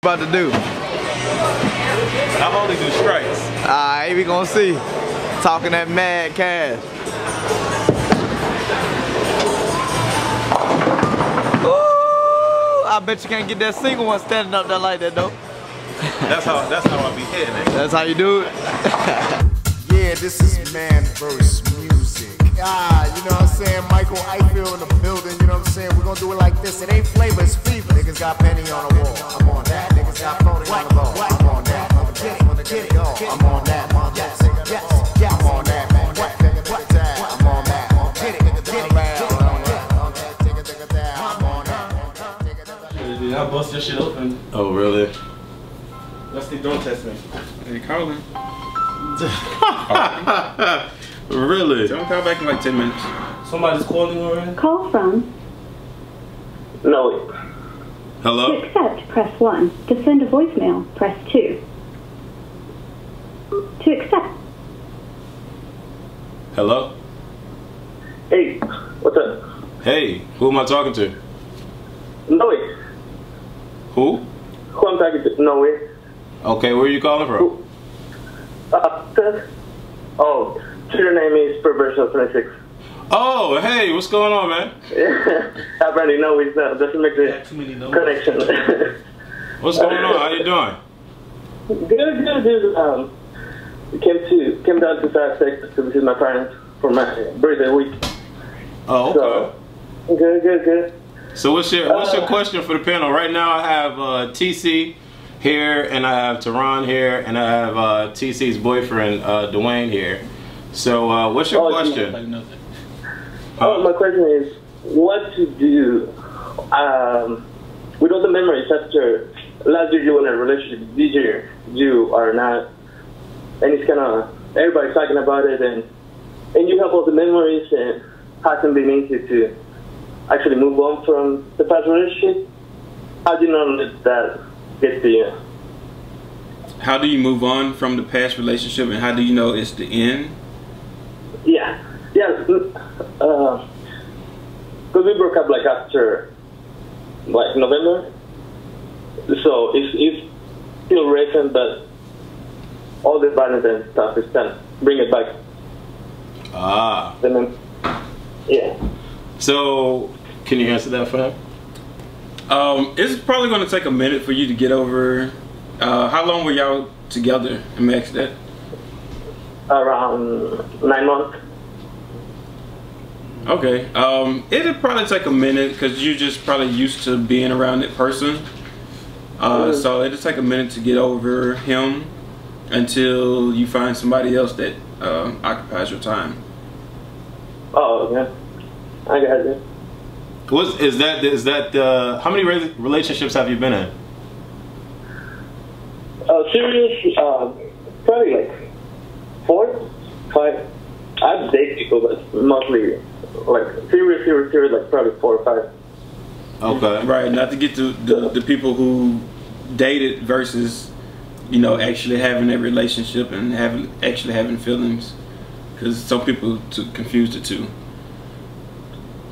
About to do? I'm only do strikes. Alright, we gonna see. Talking that mad cash. Ooh, I bet you can't get that single one standing up there like that though. That's how I be hitting it. That's how you do it. Yeah, this is Man vs. Music. You know what I'm saying? Michael Eiffel in the building, you know what I'm saying? We're gonna do it like this. It ain't flavor, it's fever. Niggas got penny on the wall. I'm on that. Niggas got phony on the ball. I'm on that. Get it, I'm on that. Yes, I'm on that, man. I'm on that. Get it, I'm on that. Dude, I bust your shit open. Oh, really? Let's see, don't test me. Hey, Colin. Really? Don't call back in like 10 minutes. Somebody's calling already? Call from. No. Hello? To accept, press 1. To send a voicemail, press 2. To accept. Hello? Hey, what's up? Hey, who am I talking to? Noe. Who? Who I'm talking to? Noe. Okay, where are you calling from? Oh, Twitter name is Perversion26. Oh, hey, what's going on, man? Apparently, no, it's not. Doesn't make the connection. What's going on? How you doing? Good. Came down to South Texas to visit my parents for my birthday week. Oh, okay. So, good. So what's your question for the panel? Right now I have TC here, and I have Tehran here, and I have TC's boyfriend Dwayne here. So what's your question? My question is, what to do with all the memories after last year you were in a relationship, this year you are not, and it's kind of, everybody's talking about it, and you have all the memories and hasn't been easy to actually move on from the past relationship. How do you know that gets to you? How do you move on from the past relationship, and how do you know it's the end? Yeah. Because we broke up like after like November, so it's still recent, but all the violence and stuff is done. Bring it back. Then, yeah. So can you answer that for him? It's probably going to take a minute for you to get over. How long were y'all together? Let me ask that. Around 9 months. Okay. It'll probably take a minute because you're just probably used to being around that person. So it'll take a minute to get over him until you find somebody else that occupies your time. Oh, okay. I got it. Is that how many relationships have you been in? Serious, probably like 4, 5. I've dated people, but mostly like serious, like probably 4 or 5. Okay. Right. Not to get to the people who dated versus, you know, actually having a relationship and actually having feelings, because some people confuse the two.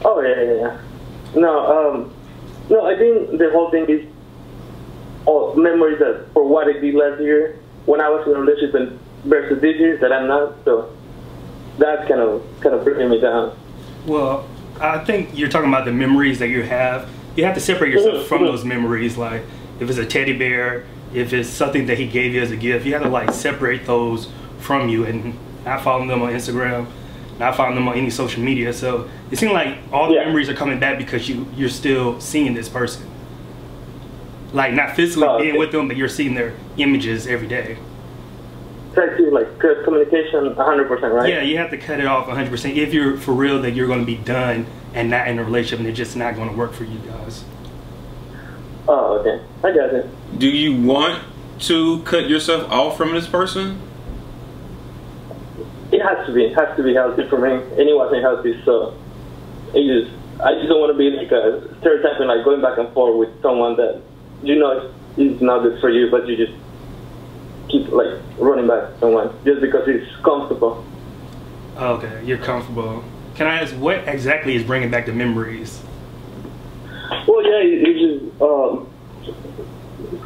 Oh yeah. No, I think the whole thing is all memories that for what I did last year when I was in a relationship versus this year that I'm not. So that's kind of bringing me down. Well, I think you're talking about the memories that you have. You have to separate yourself from those memories. Like if it's a teddy bear, if it's something that he gave you as a gift, you have to like separate those from you and not follow them on Instagram, not following them on any social media. So it seems like all the memories are coming back because you're still seeing this person. Like not physically being with them, but you're seeing their images every day. Try to like cut communication 100%, right? Yeah, you have to cut it off 100% if you're for real that you're going to be done and not in a relationship and it's just not going to work for you guys. Oh, okay. I got it. Do you want to cut yourself off from this person? It has to be. It has to be healthy for me. And it wasn't healthy, so I just don't want to be like a stereotyping, like going back and forth with someone that you know is not good for you, but you just keep like running back to someone just because it's comfortable. Okay, you're comfortable. Can I ask what exactly is bringing back the memories? Well, yeah, you just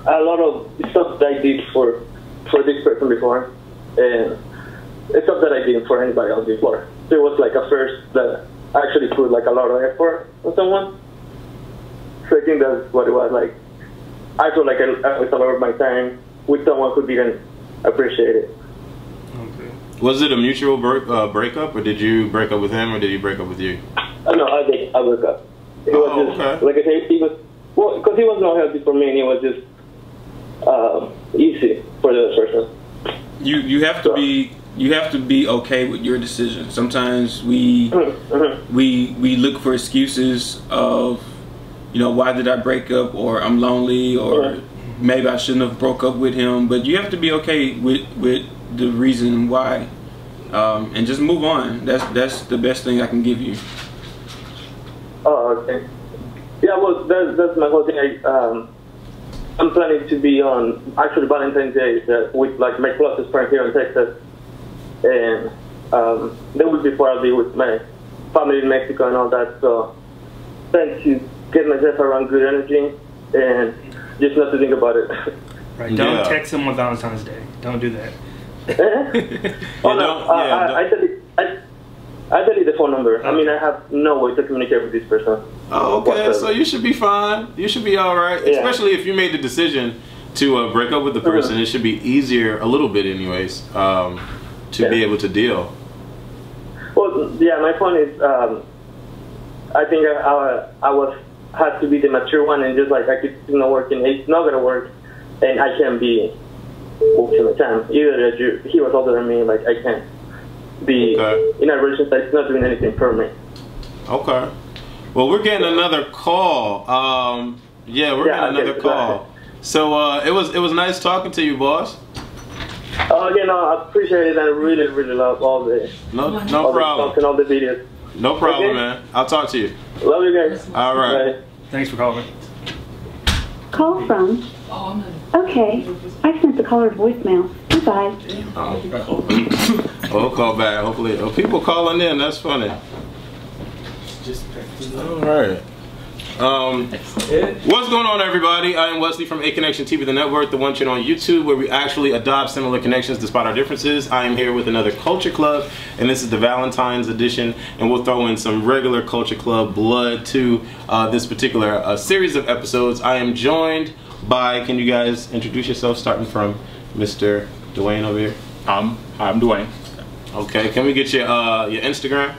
a lot of stuff that I did for this person before, and it's stuff that I did for anybody else before. So it was like a first that I actually put like a lot of effort on someone. So I think that's what it was like. I feel like I was a lot of my time with someone who didn't appreciate it. Okay. Was it a mutual breakup, or did you break up with him, or did he break up with you? No, I broke up. It was just, okay. like I said, because he was not healthy for me, and it was just easy for the other person. You have to be okay with your decision. Sometimes we look for excuses of, you know, why did I break up, or I'm lonely, or maybe I shouldn't have broke up with him. But you have to be okay with the reason why, and just move on. That's the best thing I can give you. Oh, okay. Yeah, well, that's my whole thing. I'm planning to be on actually Valentine's Day with like my closest friend here in Texas, and the week before I'll be with my family in Mexico and all that. So, trying to get myself around good energy and just not to think about it. Right. Don't text him on Valentine's Day. Don't do that. Oh no! I deleted the phone number. I mean, I have no way to communicate with this person. Oh, okay. So you should be fine. You should be all right. Yeah. Especially if you made the decision to break up with the person. It should be easier, a little bit, anyways, to be able to deal. Well, yeah. My point is, I think I had to be the mature one, and just like I keep it's not working, it's not gonna work, and I can't be wasting my time. Either he was older than me, like I can't be in a relationship that's not doing anything for me. Okay. Well, we're getting another call. Yeah, we're getting another call. So it was nice talking to you, boss. Oh, yeah, no, I appreciate it. I really love all the no all problem the and all the videos. No problem, man. I'll talk to you. Love you guys. All right. Bye. Thanks for calling. Call from. Okay, I sent the caller voicemail. Goodbye. We'll call back. Hopefully, people calling in. That's funny. All right. What's going on, everybody? I am Wesley from Aconnectiontv, the network, the one channel on YouTube where we actually adopt similar connections despite our differences. I am here with another Culture Club, and this is the Valentine's edition, and we'll throw in some regular Culture Club blood to this particular series of episodes. I am joined by, can you guys introduce yourself, starting from Mr. Dwayne over here? I'm Dwayne. Okay, can we get your Instagram?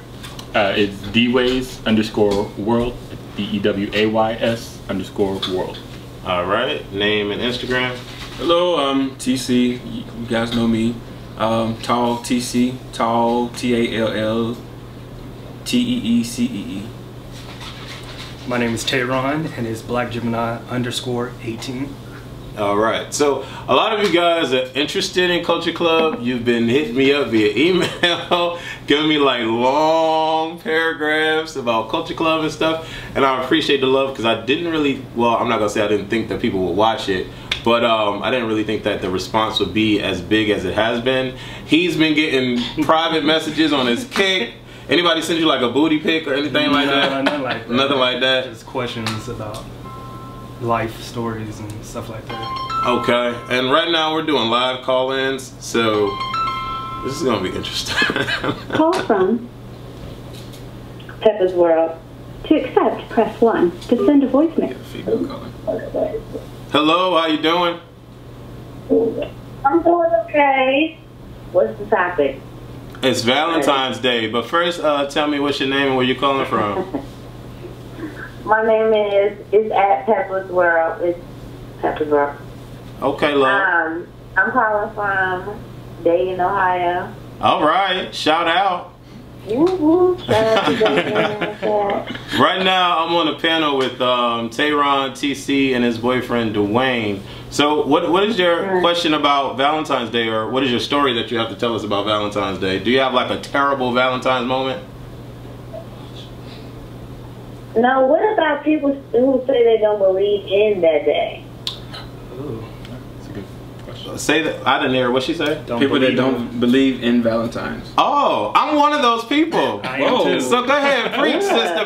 It's dways_world. DEWAYS_world. All right, name and Instagram. Hello, I'm TC. You guys know me. Tall TC, tall TALLTEECEE. My name is Tehran, and it's BlackGemini_18. All right, so a lot of you guys are interested in Culture Club. You've been hitting me up via email, giving me like long paragraphs about Culture Club and stuff, and I appreciate the love because I didn't really, well, I'm not gonna say I didn't think that people would watch it, but I didn't really think that the response would be as big as it has been. He's been getting private messages on his kick. Anybody send you like a booty pic or anything like that? Nothing like that. Nothing like that? Just questions about life stories and stuff like that. Okay, and right now we're doing live call-ins, so this is gonna be interesting. Call from Pepper's World. To accept, press 1. To send a voicemail. Hello, how you doing? I'm doing okay. What's the topic? It's Valentine's Day, but first tell me what's your name and where you're calling from. My name is at Pepper's World. It's Pepper's World. Okay, love. I'm calling from Dayton, Ohio. All right, shout out. Woo-woo. Shout out to Dayton. Right now, I'm on a panel with Tehran, TC, and his boyfriend Dwayne. So, what is your question about Valentine's Day, or what is your story that you have to tell us about Valentine's Day? Do you have like a terrible Valentine's moment? No, what about people who say they don't believe in that day? Ooh. That's a good question. Say that. I didn't hear what she said. People that don't believe in Valentine's. Oh, I'm one of those people. I am too. So go ahead, preach, sister.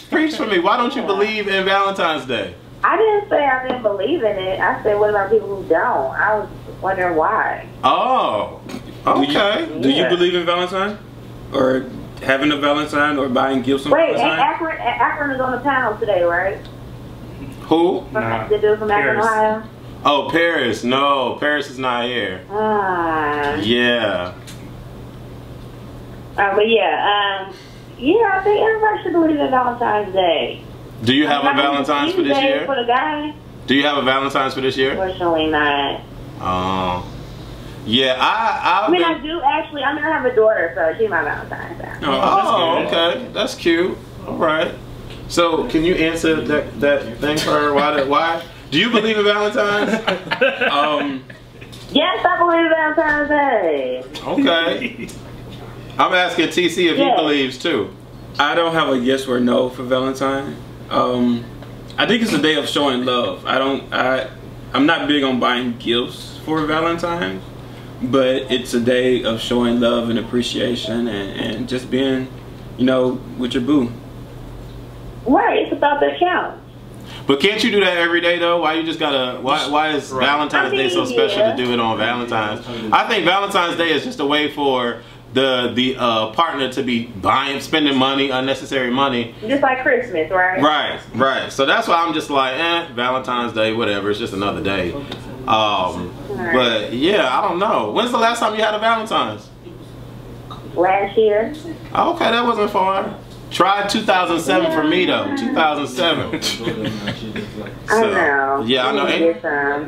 Preach for me. Why don't you believe in Valentine's Day? I didn't say I didn't believe in it. I said, what about people who don't? I was wondering why. Oh, okay. Do you believe in Valentine? Or having a Valentine or buying gifts on Wait, Valentine? Akron is on the panel today, right? Who? The dude from Akron, Ohio? Oh, Paris. No, Paris is not here. Yeah. But yeah, I think everybody should believe in Valentine's Day. Do you have a Valentine's for this year? For the guy? Do you have a Valentine's for this year? Unfortunately not. Yeah, I do actually. I have a daughter, so she's my Valentine's. Oh, okay. That's cute. All right. So, can you answer that thing for her? Why? Do you believe in Valentine's? Yes, I believe in Valentine's Day. Okay. I'm asking TC if he believes too. I don't have a yes or no for Valentine. I think it's a day of showing love. I'm not big on buying gifts for Valentine's, but it's a day of showing love and appreciation and just being, with your boo. Right, it's about that counts. But can't you do that every day though? Why you just gotta? Why is Valentine's Day so special to do it on Valentine's? I think Valentine's Day is just a way for the partner to be spending money, unnecessary money. Just like Christmas, right? Right. So that's why I'm just like, Valentine's Day, whatever. It's just another day. But yeah, I don't know. When's the last time you had a Valentine's? Last year. Okay, that wasn't far. Tried 2007 for me though. 2007. I know. Yeah, I know.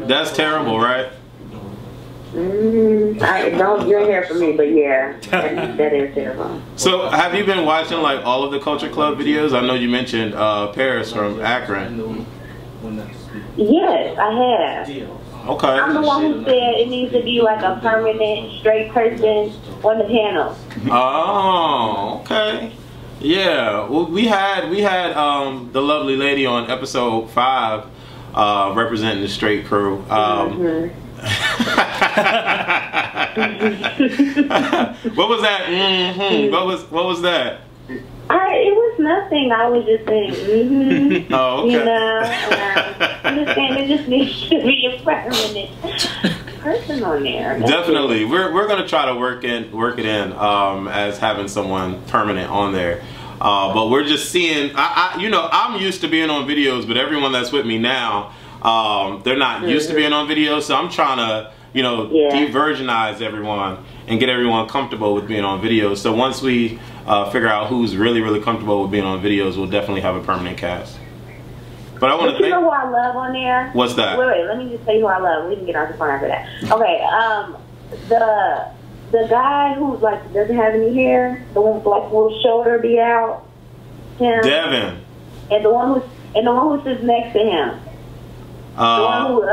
That's terrible, right? Don't you're here for me, but yeah, that is terrible. So, have you been watching like all of the Culture Club videos? I know you mentioned Paris from Akron. Yes, I have. Okay. I'm the one who said it needs to be like a permanent straight person on the panel. Oh, okay. Yeah. Well, we had the lovely lady on episode 5 representing the straight crew. What was that? What was that? It was nothing. I was just saying, Oh, okay. I'm just saying it just needs to be a permanent person on there. Definitely, we're gonna try to work it in as having someone permanent on there. But we're just seeing. I'm used to being on videos, but everyone that's with me now, they're not used to being on videos. So I'm trying to, de-versionize everyone and get everyone comfortable with being on videos. So once we figure out who's really, really comfortable with being on videos, we'll definitely have a permanent cast. But I want to you know who I love on there? What's that? Wait, let me just tell you who I love. We can get off the phone after that. Okay, the guy who doesn't have any hair, the one with little shoulder be out. Him. Devin. And the one who sits next to him. The one who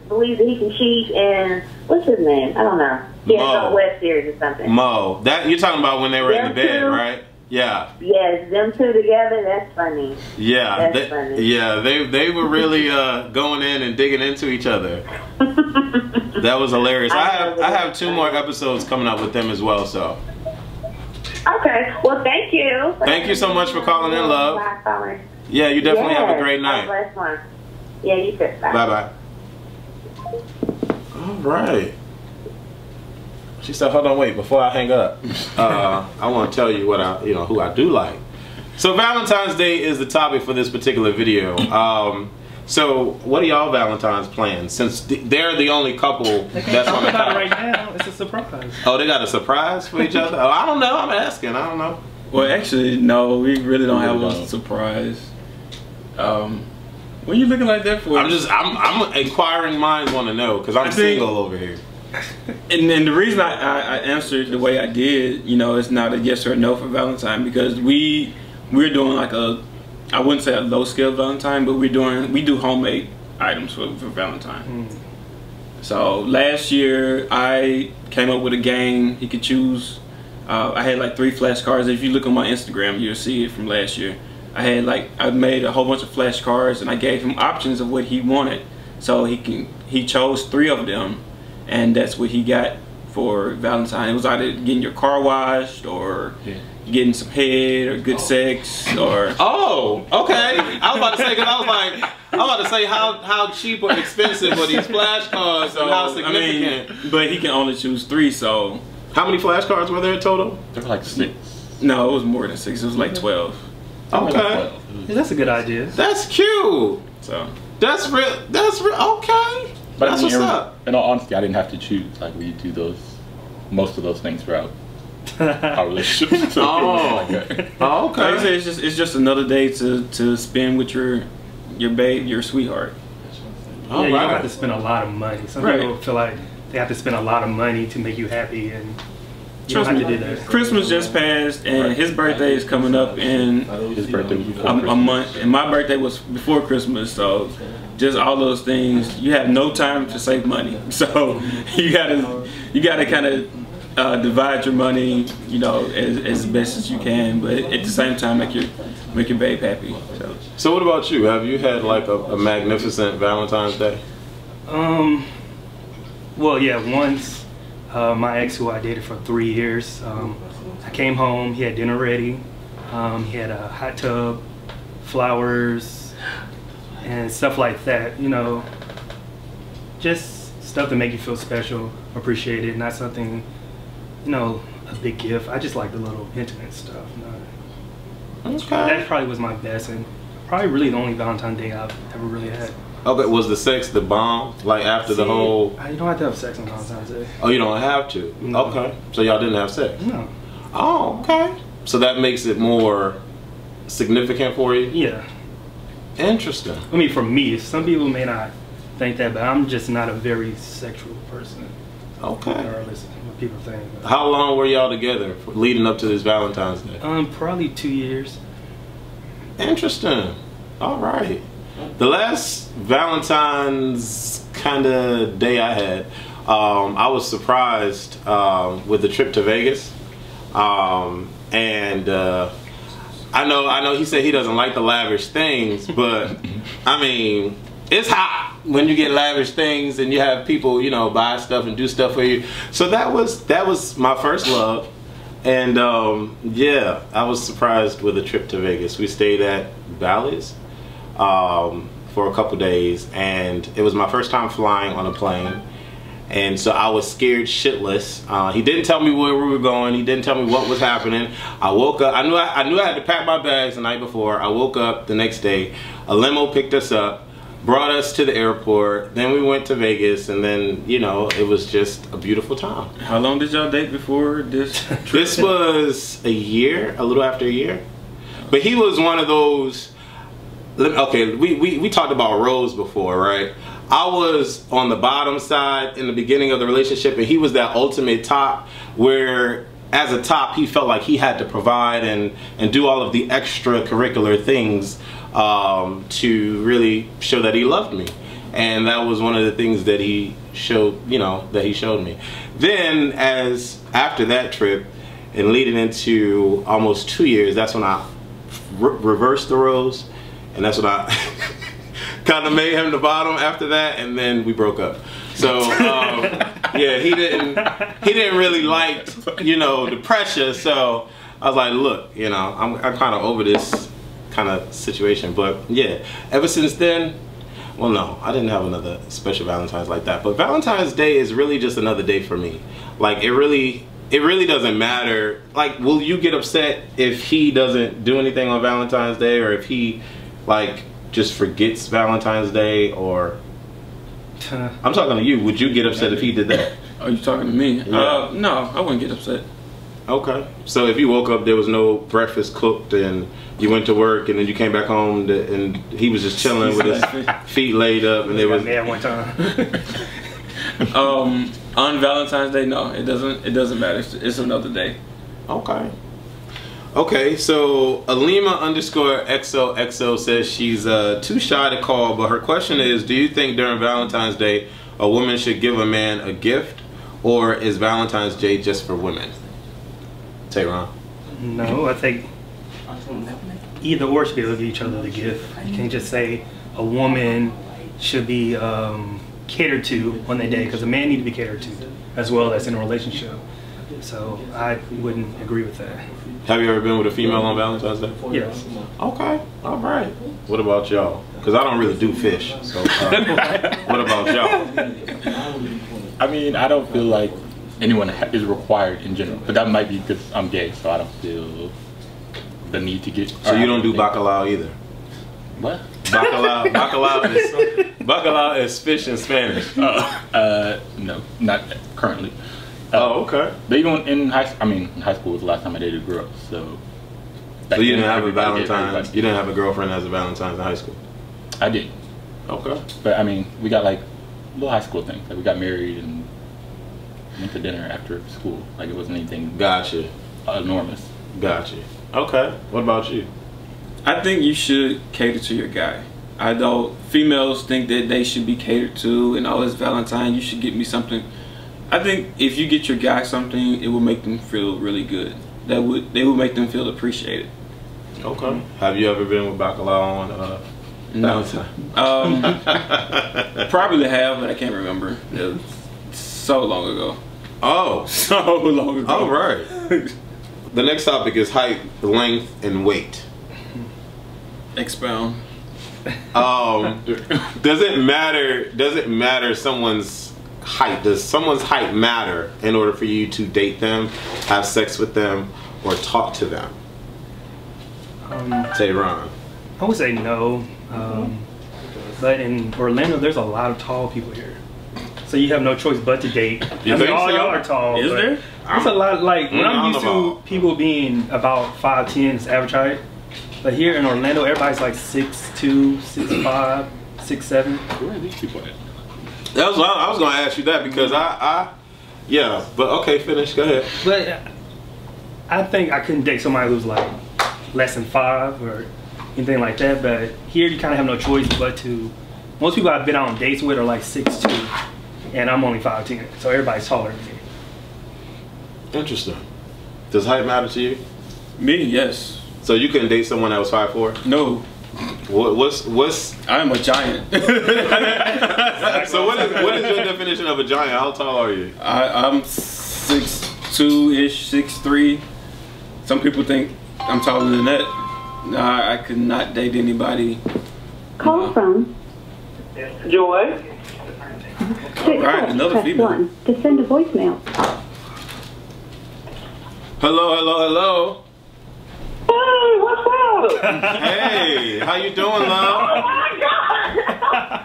believes that he can cheat, and what's his name? I don't know. He has a web series or something. Mo. That you're talking about when they were in the bed, right? Yeah. Yes, them two together. That's funny. Yeah. That's funny. Yeah, they were really going in and digging into each other. That was hilarious. I have 2 more episodes coming up with them as well. So. Okay. Well, thank you. Thank you so much for calling in, love. Yeah, you definitely have a great night. Yeah, you too. Bye-bye. All right. She said, hold on, wait, before I hang up, I want to tell you what who I do like. So Valentine's Day is the topic for this particular video. So what are y'all Valentine's plans? Since they're the only couple that's on the couch. Right now, it's a surprise. Oh, they got a surprise for each other? Oh, I don't know. I'm asking. I don't know. Well, actually, no, we really don't have a surprise. What are you looking like that for? I'm inquiring minds want to know because I'm single over here. And the reason I answered the way I did, it's not a yes or a no for Valentine because we're doing like I wouldn't say a low scale Valentine, but we do homemade items for Valentine. So last year I came up with a game. He could choose. I had like 3 flashcards. If you look on my Instagram, you'll see it from last year. I made a whole bunch of flashcards and I gave him options of what he wanted. So he chose 3 of them, and that's what he got for Valentine. It was either getting your car washed or getting some head or good sex or. Oh, okay. I was about to say because I was like, I'm about to say how cheap or expensive are these flashcards and how significant. I mean, but he can only choose 3, so. How many flashcards were there in total? There were like 6. No, it was more than 6. It was like 12. Okay. Yeah, that's a good idea. That's cute. So. That's real. Okay. But that's what's up. In all honesty, I didn't have to choose. Like we do most of those things throughout our relationship. So okay. Like I said, it's just another day to spend with your babe, your sweetheart. Yeah, you don't have to spend a lot of money. Some people feel like they have to spend a lot of money to make you happy, and you don't have to do that. Christmas just passed, and his birthday is coming up in his birthday was before a month, and my birthday was before Christmas, so just all those things. You have no time to save money, so you gotta kind of divide your money, you know, as best as you can, but at the same time make your babe happy. So what about you? Have you had like a magnificent Valentine's Day? Well, yeah, once my ex, who I dated for 3 years, I came home, he had dinner ready, he had a hot tub, flowers, and stuff like that, you know, just stuff to make you feel special, appreciated, not something, you know, a big gift. I just like the little intimate stuff. Okay. That probably was my best, and probably really the only Valentine's Day I've ever really had. Okay, was the sex the bomb? Like after the whole... You don't have to have sex on Valentine's Day. Oh, you don't have to? No. Okay. So y'all didn't have sex? No. Oh, okay. So that makes it more significant for you? Yeah. Interesting. I mean, for me, some people may not think that, but I'm just not a very sexual person. Okay. Regardless of what people think. How long were y'all together leading up to this Valentine's Day? Probably 2 years. Interesting. All right. The last Valentine's kind of day I had, I was surprised with the trip to Vegas. And I know he said he doesn't like the lavish things, but I mean, it's hot when you get lavish things and you have people, you know, buy stuff and do stuff for you. So that was my first love. And yeah, I was surprised with a trip to Vegas. We stayed at Bally's for a couple days, and it was my first time flying on a plane. And so I was scared shitless. He didn't tell me where we were going. He didn't tell me what was happening. I woke up. I knew I had to pack my bags the night before. I woke up the next day. A limo picked us up, brought us to the airport. Then we went to Vegas, and then, you know, it was just a beautiful time. How long did y'all date before this trip? This was a year, a little after a year. But he was one of those. Okay, we talked about roles before, right? I was on the bottom side in the beginning of the relationship, and he was that ultimate top, where as a top he felt like he had to provide and do all of the extracurricular things to really show that he loved me. And that was one of the things that he showed, you know, that he showed me. Then after that trip and leading into almost 2 years, that's when I reversed the roles, and that's when I kind of made him the bottom after that, and then we broke up. So yeah, he didn't really like, you know, the pressure. So I was like, look, you know, I'm kind of over this kind of situation. But yeah, ever since then, well, no, I didn't have another special Valentine's like that. But Valentine's Day is really just another day for me. Like it really doesn't matter. Like, will you get upset if he doesn't do anything on Valentine's Day, or if he like just forgets Valentine's Day? Or I'm talking to you. Would you get upset if he did that? Are you talking to me? Yeah. No, I wouldn't get upset. Okay. So if you woke up, there was no breakfast cooked, and you went to work, and then you came back home, and he was just chilling with his feet laid up, and it was mad one time. On Valentine's Day, no, it doesn't matter. It's another day. Okay. Okay, so Alima_XOXO says she's too shy to call, but her question is, do you think during Valentine's Day a woman should give a man a gift, or is Valentine's Day just for women? Tehran. No, I think either or should be able to give each other the gift. You can't just say a woman should be catered to on that day, because a man needs to be catered to as well as in a relationship. So I wouldn't agree with that. Have you ever been with a female on Valentine's Day? Yes. Okay, all right. What about y'all? Because I don't really do fish. So what about y'all? I mean, I don't feel like anyone is required in general, but that might be because I'm gay, so I don't feel the need to get. So you don't do bacalao either? What? Bacalao is fish in Spanish. No, not currently. Oh, okay. But even in high school was the last time I dated a girl, so. So you didn't have a Valentine? You didn't have a girlfriend as a Valentine's in high school? I did. Okay. But I mean, we got like little high school things. Like we got married and went to dinner after school. Like it wasn't anything. Gotcha. Enormous. Gotcha. Okay. What about you? I think you should cater to your guy. I know females think that they should be catered to, and oh, it's Valentine, you should get me something. I think if you get your guy something, it will make them feel really good. They would make them feel appreciated. Okay. Have you ever been with bacalao on Valentine? Probably have, but I can't remember. It was so long ago. Oh. So long ago. All right. The next topic is height, length, and weight. Expound. Does it matter someone's height? Does someone's height matter in order for you to date them, have sex with them, or talk to them? Say Ron. I would say no. But in Orlando, there's a lot of tall people here. So you have no choice but to date. You think all so? y'all are tall. Is there? There's a lot, like, when I'm used to people being about 5'10" is average height. But here in Orlando, everybody's like 6'2", 6'5", 6'7". Where are these people at? I was going to ask you that because yeah, but okay, finish. Go ahead. But I think I couldn't date somebody who's like less than 5 or anything like that. But here you kind of have no choice but to. Most people I've been on dates with are like 6'2", and I'm only 5'10", so everybody's taller than me. Interesting. Does height matter to you? Me, yes. So you couldn't date someone that was 5'4"? No. What's? I am a giant. So what is your definition of a giant? How tall are you? I'm 6'2"-ish, 6'3". Some people think I'm taller than that. Nah, I could not date anybody. Call from Joy. Right, another female. 1 to send a voicemail. Hello, hello, hello. Hey, what's up? Hey, how you doing, love? Oh my God!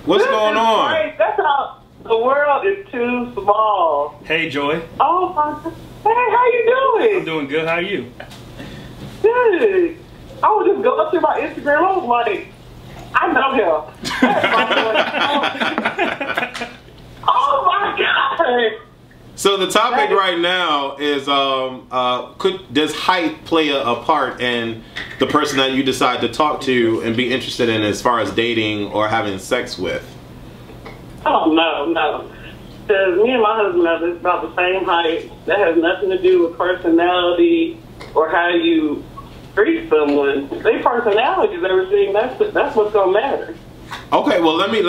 What's going on? Great. That's how the world is too small. Hey, Joy. Oh my God. Hey, how you doing? I'm doing good. How are you? Good. I was just going through my Instagram. I was like, I know him. Oh my God. So the topic right now is does height play a part in the person that you decide to talk to and be interested in as far as dating or having sex with? Oh no. Because me and my husband are about the same height. That has nothing to do with personality or how you treat someone. Their personality is everything. That's what's gonna matter. Okay, well let me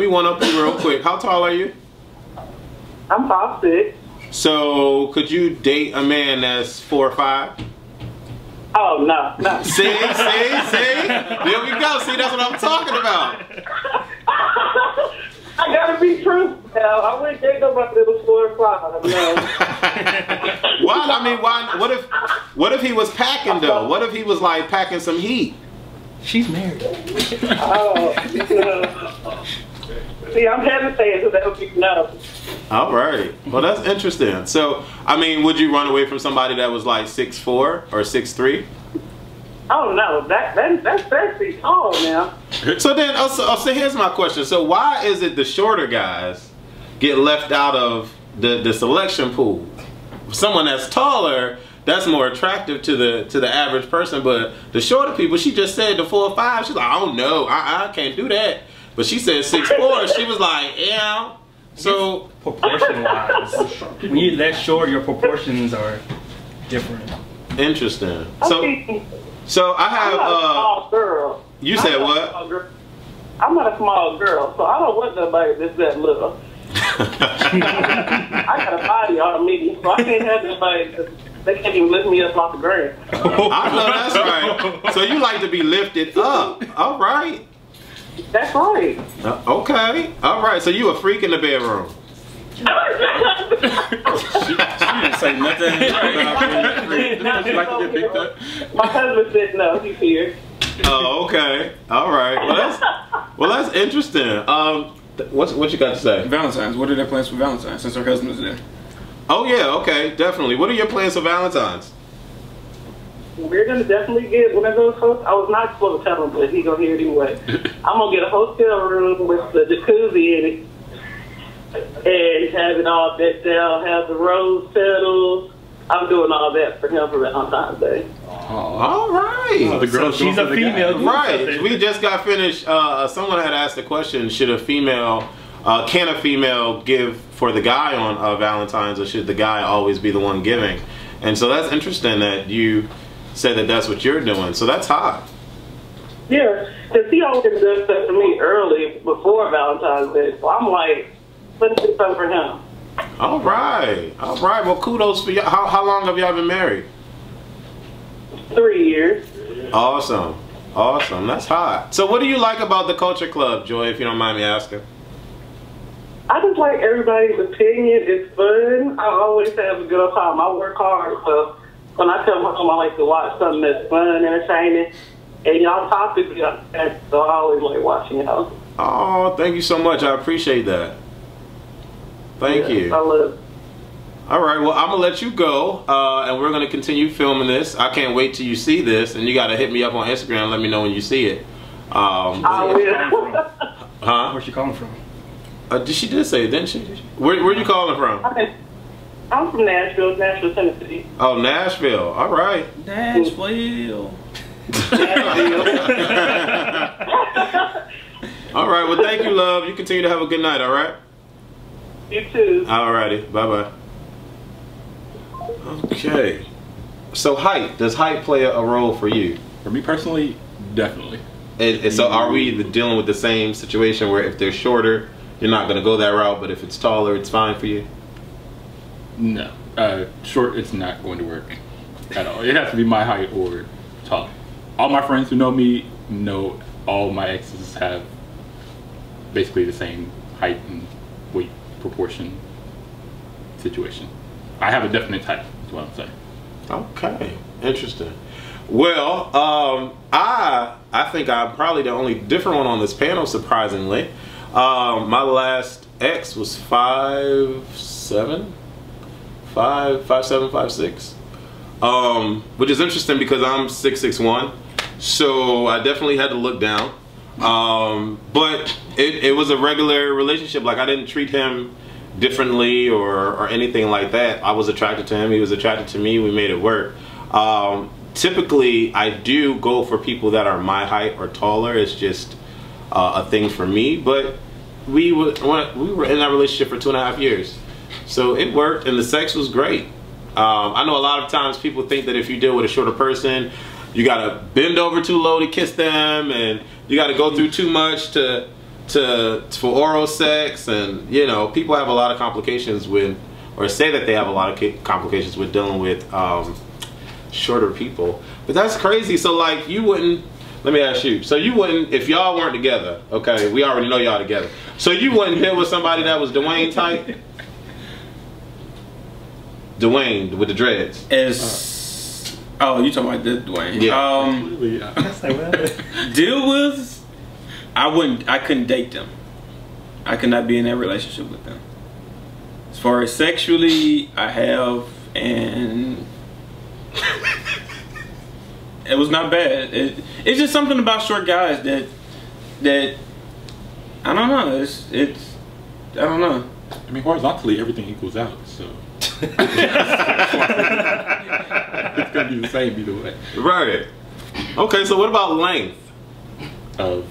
one up you real quick. How tall are you? I'm 5'6". So could you date a man that's 4 or 5? Oh no. See? There we go. See, that's what I'm talking about. I gotta be truthful now. I wouldn't date nobody that was 4 or 5. No. Why? I mean, why? What if he was packing though? What if he was like packing some heat? She's married. Oh no. See, I'm hesitating because that would be no. All right. Well, that's interesting. So, I mean, would you run away from somebody that was like 6'4" or 6'3"? Oh no, that's sexy tall now. So then, so here's my question. So why is it the shorter guys get left out of the selection pool? Someone that's taller, that's more attractive to the average person, but the shorter people, she just said the 4 or 5. She's like, I don't know, I can't do that. But she said 6'4". She was like, yeah. So proportion wise, when you're that short, your proportions are different. Interesting. So I have I'm not a small girl. You said what? I'm not a small girl, so I don't want nobody that's that little. I got a body on me, so I can't have nobody They can't even lift me up off the ground. I know that's right. So you like to be lifted up. All right. That's right. Okay. All right. So you a freak in the bedroom. She didn't say nothing. My husband said no. He's here. Oh, okay. All right. Well, that's interesting. What you got to say? Valentine's. What are their plans for Valentine's since her husband is there? Oh yeah. Okay. Definitely. What are your plans for Valentine's? We're gonna definitely get one of those hotels. I was not supposed to tell him, but he gonna hear it anyway. I'm gonna get a hotel room with the jacuzzi in it. And have it all decked out, have the rose petals. I'm doing all that for him for Valentine's Day. All right. So she's a female. Right. We just got finished. Someone had asked the question: can a female give for the guy on Valentine's, or should the guy always be the one giving? And so that's interesting that you said that that's what you're doing. So that's hot. Yeah, because he always does stuff for me early before Valentine's Day. So I'm like, let's do something for him. All right. All right. Well, kudos for y'all. How long have y'all been married? 3 years. Awesome. Awesome. That's hot. So what do you like about the Culture Club, Joy, if you don't mind me asking? I just like everybody's opinion. It's fun. I always have a good time. I work hard, so when I come home, I like to watch something that's fun, entertaining, and y'all topics, so I always like watching y'all. Oh, thank you so much. I appreciate that. Thank you. I love it. All right, well, I'm going to let you go, and we're going to continue filming this. I can't wait till you see this, and you got to hit me up on Instagram and let me know when you see it. I will. Huh? Where's she calling from? She did say it, didn't she? Where you calling from? I'm from Nashville, Tennessee. Oh, Nashville. All right. Nashville. All right, well, thank you, love. You continue to have a good night, all right? You too. All righty. Bye-bye. Okay. So height. Does height play a role for you? For me personally, definitely. And so are we dealing with the same situation where if they're shorter, you're not going to go that route, but if it's taller, it's fine for you? No. Short, it's not going to work at all. It has to be my height or tall. All my friends who know me know all my exes have basically the same height and weight proportion situation. I have a definite type, is what I'm saying. Okay, interesting. Well, I think I'm probably the only different one on this panel, surprisingly. My last ex was 5'7", 5'6", which is interesting because I'm 6'1", so I definitely had to look down. But it was a regular relationship. Like, I didn't treat him differently or anything like that. I was attracted to him, he was attracted to me, we made it work. Typically I do go for people that are my height or taller. It's just a thing for me, but we were in that relationship for 2.5 years, so it worked and the sex was great. I know a lot of times people think that if you deal with a shorter person, you gotta bend over too low to kiss them, and you gotta go through too much for oral sex, and you know, people have a lot of complications with, or say that they have a lot of complications with dealing with shorter people. But that's crazy. So like, you wouldn't, let me ask you, so you wouldn't, if y'all weren't together, okay, we already know y'all together, so you wouldn't deal with somebody that was Dwayne type? Dwayne with the dreads. Oh, you talking about the Dwayne? Yeah. Deal with, I couldn't date them. I could not be in that relationship with them. As far as sexually, I have, and it was not bad. It's just something about short guys that I don't know. It's I don't know. I mean, horizontally, everything equals out, so it's gonna be the same either way. Right. Okay, so what about length? Of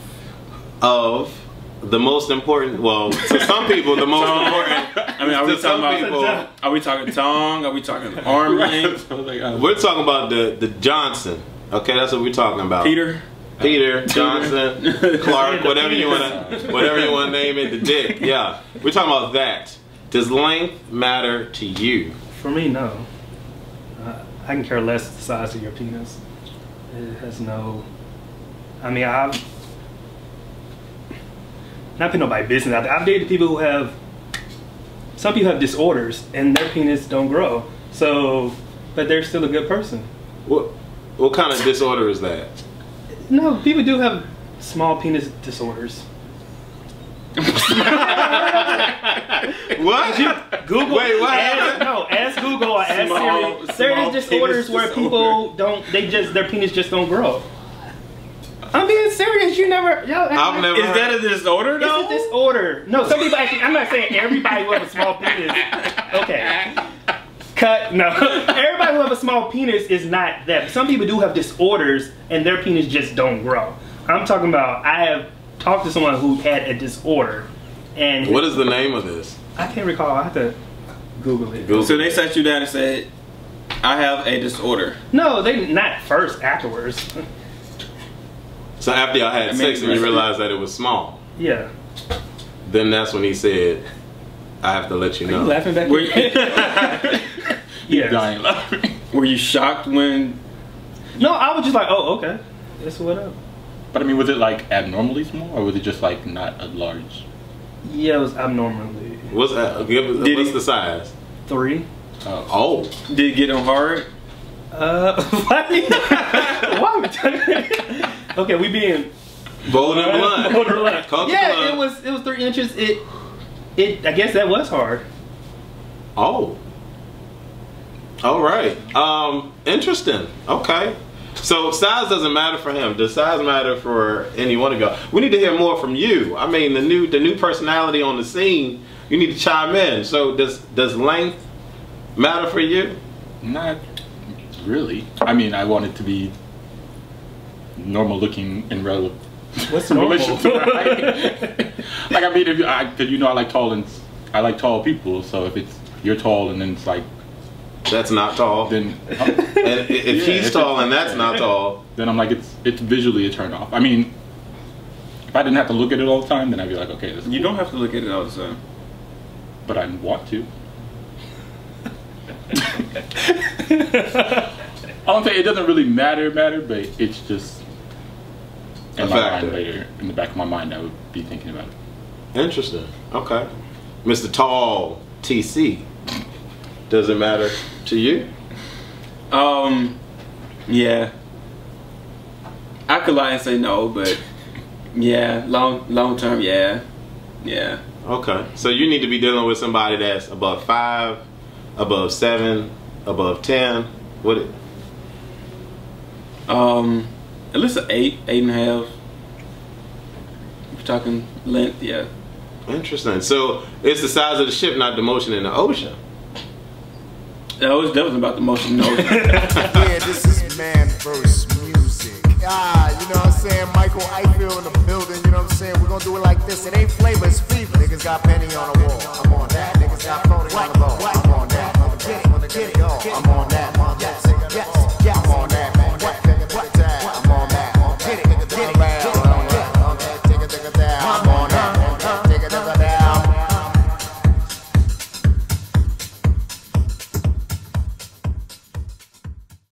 the most important, well, to some people the most important. I mean, are we talking tongue? Are we talking arm length? We're talking about the Johnson. Okay, that's what we're talking about. Peter Johnson, Clark, whatever you want to name it, the dick. Yeah, we're talking about that. Does length matter to you? For me, no. I can care less the size of your penis. It has no. I mean, I've not put nobody business out there. I've dated people who have. Some people have disorders and their penis don't grow. So, but they're still a good person. What kind of disorder is that? No, people do have small penis disorders. What? Google. Wait, what? Ask Google or ask Siri. There is disorders where people don't. Their penis just don't grow. I'm being serious. You never. I've never. Is that a disorder though? It's a disorder. No, some people actually. I'm not saying everybody who have a small penis. Okay. Cut. No. Everybody who have a small penis is not that. Some people do have disorders and their penis just don't grow. I'm talking about. I have talked to someone who had a disorder, and what is the name of this? I can't recall. I have to Google it. So they sat you down and said, "I have a disorder." No, they not first. Afterwards. So after y'all had sex and you realized that it was small. Yeah. Then that's when he said, "I have to let you know." Are you laughing back? Yeah. Dying laughing. Were you shocked when? No, I was just like, oh, okay. That's what up. But I mean, was it like abnormally small, or was it just like not a large? Yeah, it was abnormally. What's the size? 3. Oh. Did it get on hard? Why are we talking? Okay, we being bold and blunt. Bold and blunt. Yeah, blunt. it was 3 inches. It I guess that was hard. Oh. All right. Interesting. Okay. So size doesn't matter for him. Does size matter for any one of y'all? We need to hear more from you. I mean, the new personality on the scene. You need to chime in. So does length matter for you? Not really. I mean, I want it to be normal looking and relevant. What's normal? Like I mean, because you know I like tall people. So if you're tall and then it's like that's not tall, then and if he's tall and that's not tall, then I'm like it's visually a turn off. I mean, if I didn't have to look at it all the time, then I'd be like, okay, this is you don't have to look at it all the time, but I want to. I don't think it doesn't really matter, but it's just in my mind later. In the back of my mind, I would be thinking about it. Interesting. Okay, Mr. Tall TC. Does it matter to you? Yeah. I could lie and say no, but yeah, long term, yeah. Okay, so you need to be dealing with somebody that's above 5, above 7, above 10. What? At least an 8, 8.5. We're talking length, yeah. Interesting. So it's the size of the ship, not the motion in the ocean. That was definitely about the motion in the ocean. Yeah, this is man versus music. You know what I'm saying? Michael Eiffel in the building, you know what I'm saying? We're gonna do it like this. It ain't flavor, it's fever. Niggas got penny on the wall. I'm on that. Niggas got phony on the ball. I'm on that.